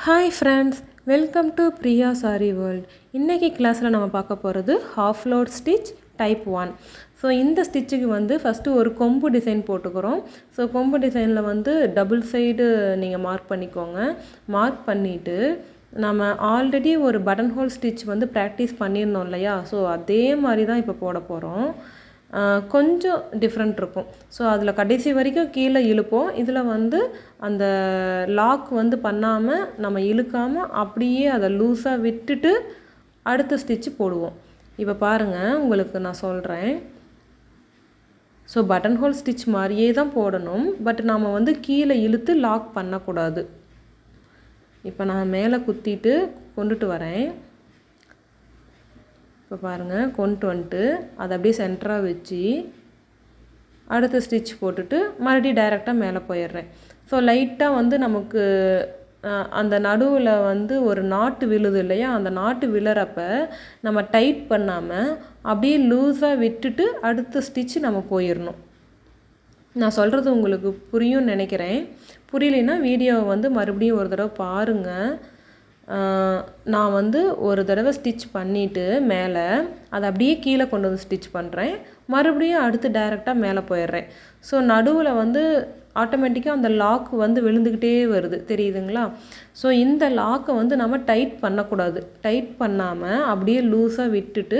Hi friends, welcome to Priya sorry world. இன்றைக்கி கிளாஸில் நம்ம பார்க்க போகிறது half load stitch type 1. So இந்த ஸ்டிச்சுக்கு ஃபஸ்ட்டு ஒரு கொம்பு டிசைன் போட்டுக்கிறோம். ஸோ கொம்பு டிசைனில் டபுள் சைடு நீங்கள் மார்க் பண்ணிக்கோங்க. மார்க் பண்ணிவிட்டு நம்ம ஆல்ரெடி ஒரு பட்டன் ஹோல் ஸ்டிச் ப்ராக்டிஸ் பண்ணியிருந்தோம் இல்லையா? ஸோ அதே மாதிரி தான் இப்போ போட போகிறோம். கொஞ்சம் டிஃப்ரெண்ட் இருக்கும். ஸோ அதில் கடைசி வரைக்கும் கீழே இழுப்போம். இதில் அந்த லாக் பண்ணாமல் நம்ம இழுக்காமல் அப்படியே அதை லூஸாக விட்டுட்டு அடுத்த ஸ்டிச்சு போடுவோம். இப்போ பாருங்கள், உங்களுக்கு நான் சொல்கிறேன். ஸோ பட்டன் ஹோல் ஸ்டிச் மாதிரியே தான் போடணும். பட் நாம் கீழே இழுத்து லாக் பண்ணக்கூடாது. இப்போ நான் மேலே குத்திட்டு கொண்டுட்டு வரேன். இப்போ பாருங்கள், கொண்டு வந்துட்டு அதை அப்படியே சென்டராக வச்சு அடுத்த ஸ்டிச் போட்டுட்டு மறுபடியும் டைரெக்டாக மேலே போயிடுறேன். ஸோ லைட்டாக நமக்கு அந்த நடுவில் ஒரு நாட்டு விழுது இல்லையா? அந்த நாட்டு விழுறப்ப நம்ம டைட் பண்ணாமல் அப்படியே லூஸாக விட்டுட்டு அடுத்த ஸ்டிச் நம்ம போயிடணும். நான் சொல்கிறது உங்களுக்கு புரியும்னு நினைக்கிறேன். புரியலைன்னா வீடியோவை மறுபடியும் ஒரு தடவை பாருங்கள். நான் ஒரு தடவை ஸ்டிச் பண்ணிவிட்டு மேலே அதை அப்படியே கீழே கொண்டு ஸ்டிச் பண்ணுறேன். மறுபடியும் அடுத்து டைரெக்டாக மேலே போயிடுறேன். ஸோ நடுவில் ஆட்டோமேட்டிக்காக அந்த லாக் விழுந்துக்கிட்டே வருது, தெரியுதுங்களா? ஸோ இந்த லாக்கை நம்ம டைட் பண்ணக்கூடாது. டைட் பண்ணாமல் அப்படியே லூஸாக விட்டுட்டு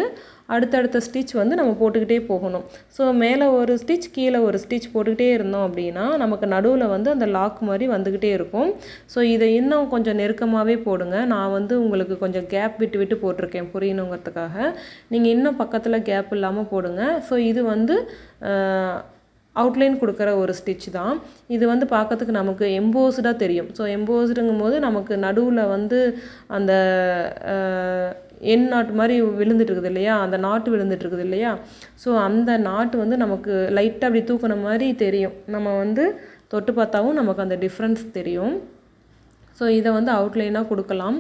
அடுத்தடுத்த ஸ்டிச் நம்ம போட்டுக்கிட்டே போகணும். ஸோ மேலே ஒரு ஸ்டிச் கீழே ஒரு ஸ்டிச் போட்டுக்கிட்டே இருந்தோம் அப்படின்னா நமக்கு நடுவில் அந்த லாக் மாதிரி வந்துக்கிட்டே இருக்கும். ஸோ இதை இன்னும் கொஞ்சம் நெருக்கமாகவே போடுங்க. நான் உங்களுக்கு கொஞ்சம் கேப் விட்டு விட்டு போட்டிருக்கேன் புரியணுங்கிறதுக்காக. நீங்கள் இன்னும் பக்கத்தில் கேப் இல்லாமல் போடுங்க. ஸோ இது அவுட்லைன் கொடுக்குற ஒரு ஸ்டிச் தான். இது பார்க்கறதுக்கு நமக்கு எம்போஸ்டாக தெரியும். ஸோ எம்போஸ்டுங்கும் போது நமக்கு நடுவில் அந்த எண் நாட்டு மாதிரி விழுந்துட்டுருக்குது இல்லையா? அந்த நாட்டு விழுந்துட்டுருக்குது இல்லையா? ஸோ அந்த நாட்டு நமக்கு லைட்டாக அப்படி தூக்கின மாதிரி தெரியும். நம்ம தொட்டு பார்த்தாவும் நமக்கு அந்த டிஃப்ரென்ஸ் தெரியும். ஸோ இதை அவுட்லைனாக கொடுக்கலாம்.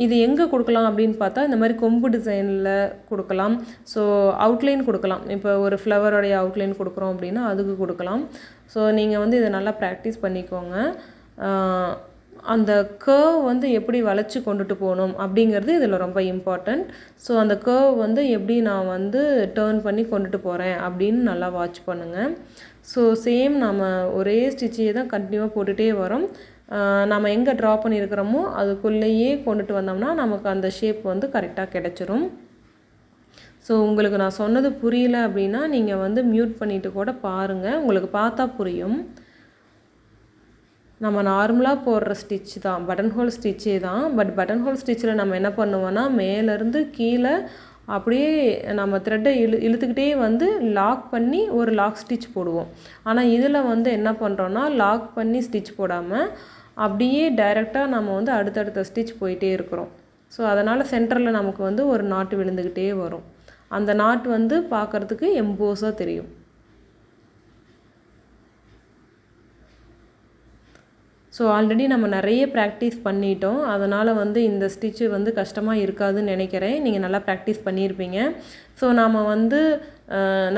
இது எங்கே கொடுக்கலாம் அப்படின்னு பார்த்தா இந்த மாதிரி கொம்பு டிசைனில் கொடுக்கலாம். ஸோ அவுட்லைன் கொடுக்கலாம். இப்போ ஒரு ஃப்ளவரோடைய அவுட்லைன் கொடுக்குறோம் அப்படின்னா அதுக்கு கொடுக்கலாம். ஸோ நீங்கள் இதை நல்லா ப்ராக்டிஸ் பண்ணிக்கோங்க. அந்த கர்வ் எப்படி வளைச்சி கொண்டுட்டு போகணும் அப்படிங்கிறது இதில் ரொம்ப இம்பார்ட்டண்ட். ஸோ அந்த கர்வ் எப்படி நான் டேர்ன் பண்ணி கொண்டுட்டு போகிறேன் அப்படின்னு நல்லா வாட்ச் பண்ணுங்கள். ஸோ சேம் நம்ம ஒரே ஸ்டிச்சையே தான் கண்டினியூவாக போட்டுகிட்டே வரோம். நம்ம எங்கே ட்ரா பண்ணியிருக்கிறோமோ அதுக்குள்ளேயே கொண்டுட்டு வந்தோம்னா நமக்கு அந்த ஷேப் கரெக்டாக கிடச்சிரும். ஸோ உங்களுக்கு நான் சொன்னது புரியல அப்படின்னா நீங்கள் மியூட் பண்ணிவிட்டு கூட பாருங்கள், உங்களுக்கு பார்த்தா புரியும். நம்ம நார்மலாக போடுற ஸ்டிச் தான், பட்டன் ஹோல் ஸ்டிச்சே தான். பட் பட்டன் ஹோல் ஸ்டிச்சில் நம்ம என்ன பண்ணுவோன்னா மேலேருந்து கீழே அப்படியே நம்ம த்ரெட்டை இழுத்துக்கிட்டே லாக் பண்ணி ஒரு லாக் ஸ்டிச் போடுவோம். ஆனால் இதில் என்ன பண்ணுறோன்னா லாக் பண்ணி ஸ்டிச் போடாமல் அப்படியே டைரெக்டாக நம்ம அடுத்தடுத்த ஸ்டிச் போயிட்டே இருக்கிறோம். ஸோ அதனால் சென்டரில் நமக்கு ஒரு நாட்டு விழுந்துக்கிட்டே வரும். அந்த நாட்டு பார்க்குறதுக்கு எம்போஸாக தெரியும். ஸோ ஆல்ரெடி நம்ம நிறைய ப்ராக்டிஸ் பண்ணிட்டோம். அதனால் இந்த ஸ்டிச்சு கஷ்டமாக இருக்காதுன்னு நினைக்கிறேன். நீங்கள் நல்லா ப்ராக்டிஸ் பண்ணியிருப்பீங்க. ஸோ நாம்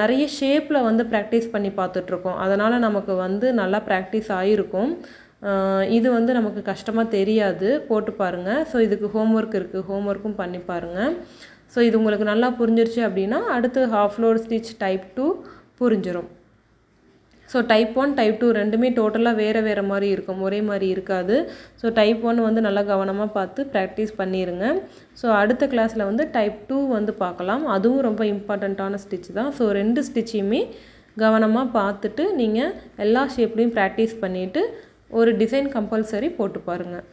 நிறைய ஷேப்பில் ப்ராக்டிஸ் பண்ணி பார்த்துட்ருக்கோம். அதனால் நமக்கு நல்லா ப்ராக்டிஸ் ஆகிருக்கும். இது நமக்கு கஷ்டமாக தெரியாது. போட்டு பாருங்கள். ஸோ இதுக்கு ஹோம்ஒர்க் இருக்குது, ஹோம்ஒர்க்கும் பண்ணி பாருங்கள். ஸோ இது உங்களுக்கு நல்லா புரிஞ்சிருச்சு அப்படின்னா அடுத்து ஹாஃப் லோட் ஸ்டிச் டைப் 2 புரிஞ்சிடும். ஸோ டைப் 1 டைப் 2 ரெண்டுமே டோட்டலாக வேறு மாதிரி இருக்கும், ஒரே மாதிரி இருக்காது. ஸோ டைப் 1 நல்லா கவனமாக பார்த்து ப்ராக்டிஸ் பண்ணிடுங்க. ஸோ அடுத்த கிளாஸில் டைப் 2 பார்க்கலாம். அதுவும் ரொம்ப இம்பார்ட்டண்ட்டான ஸ்டிச் தான். ஸோ 2 ஸ்டிச்சையுமே கவனமாக பார்த்துட்டு நீங்கள் எல்லா ஷேப்லேயும் ப்ராக்டிஸ் பண்ணிவிட்டு ஒரு டிசைன் கம்பல்சரி போட்டு பாருங்கள்.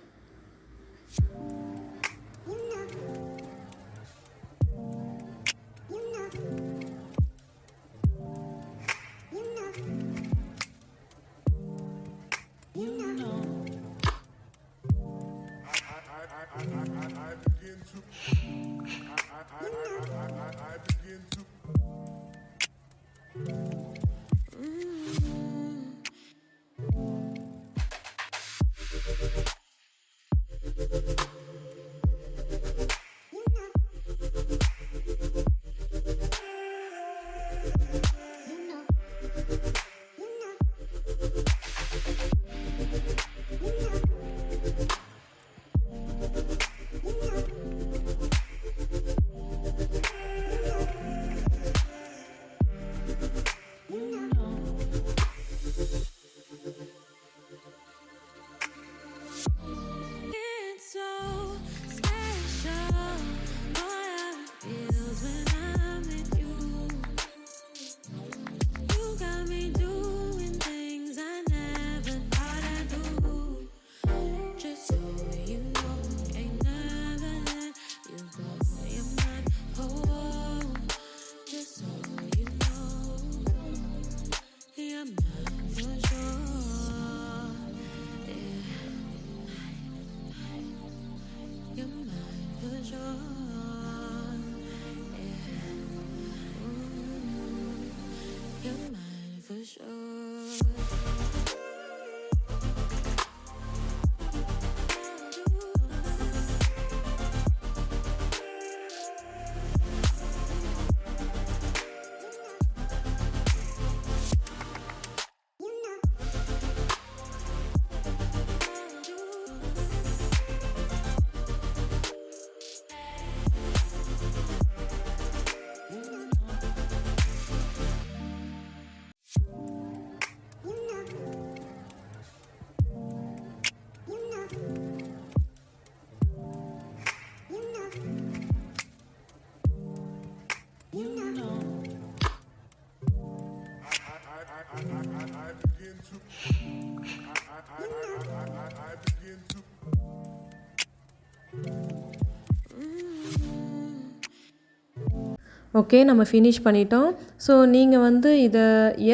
ஓகே, நம்ம ஃபினிஷ் பண்ணிட்டோம். ஸோ நீங்கள் வந்து இதை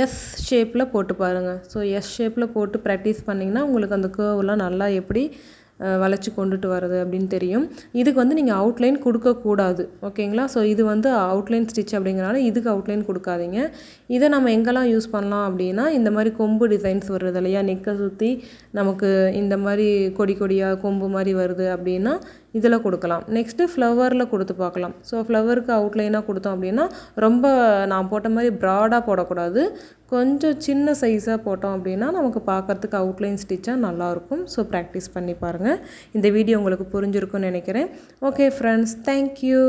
எஸ் ஷேப்பில் போட்டு பாருங்கள். ஸோ எஸ் ஷேப்பில் போட்டு ப்ராக்டிஸ் பண்ணிங்கன்னா உங்களுக்கு அந்த கர்வ்லாம் நல்லா எப்படி வளைச்சி கொண்டுட்டு வர்றது அப்படின்னு தெரியும். இதுக்கு வந்து நீங்கள் அவுட்லைன் கொடுக்கக்கூடாது, ஓகேங்களா? ஸோ இது வந்து அவுட்லைன் ஸ்டிச் அப்படிங்கிறனால இதுக்கு அவுட்லைன் கொடுக்காதீங்க. இதை நம்ம எங்கெல்லாம் யூஸ் பண்ணலாம் அப்படின்னா, இந்த மாதிரி கொம்பு டிசைன்ஸ் வருது இல்லையா, நெக்கை சுற்றி நமக்கு இந்த மாதிரி கொடி கொடியாக கொம்பு மாதிரி வருது அப்படின்னா இதில் கொடுக்கலாம். நெக்ஸ்ட்டு ஃப்ளவரில் கொடுத்து பார்க்கலாம். ஸோ ஃப்ளவருக்கு அவுட்லைனாக கொடுத்தோம் அப்படின்னா ரொம்ப நான் போட்ட மாதிரி ப்ராடாக போடக்கூடாது, கொஞ்சம் சின்ன சைஸாக போட்டோம் அப்படின்னா நமக்கு பார்க்குறதுக்கு அவுட்லைன் ஸ்டிச்சாக நல்லாயிருக்கும். ஸோ ப்ராக்டிஸ் பண்ணி பாருங்கள். இந்த வீடியோ உங்களுக்கு புரிஞ்சிருக்கும்னு நினைக்கிறேன். Okay friends, thank you.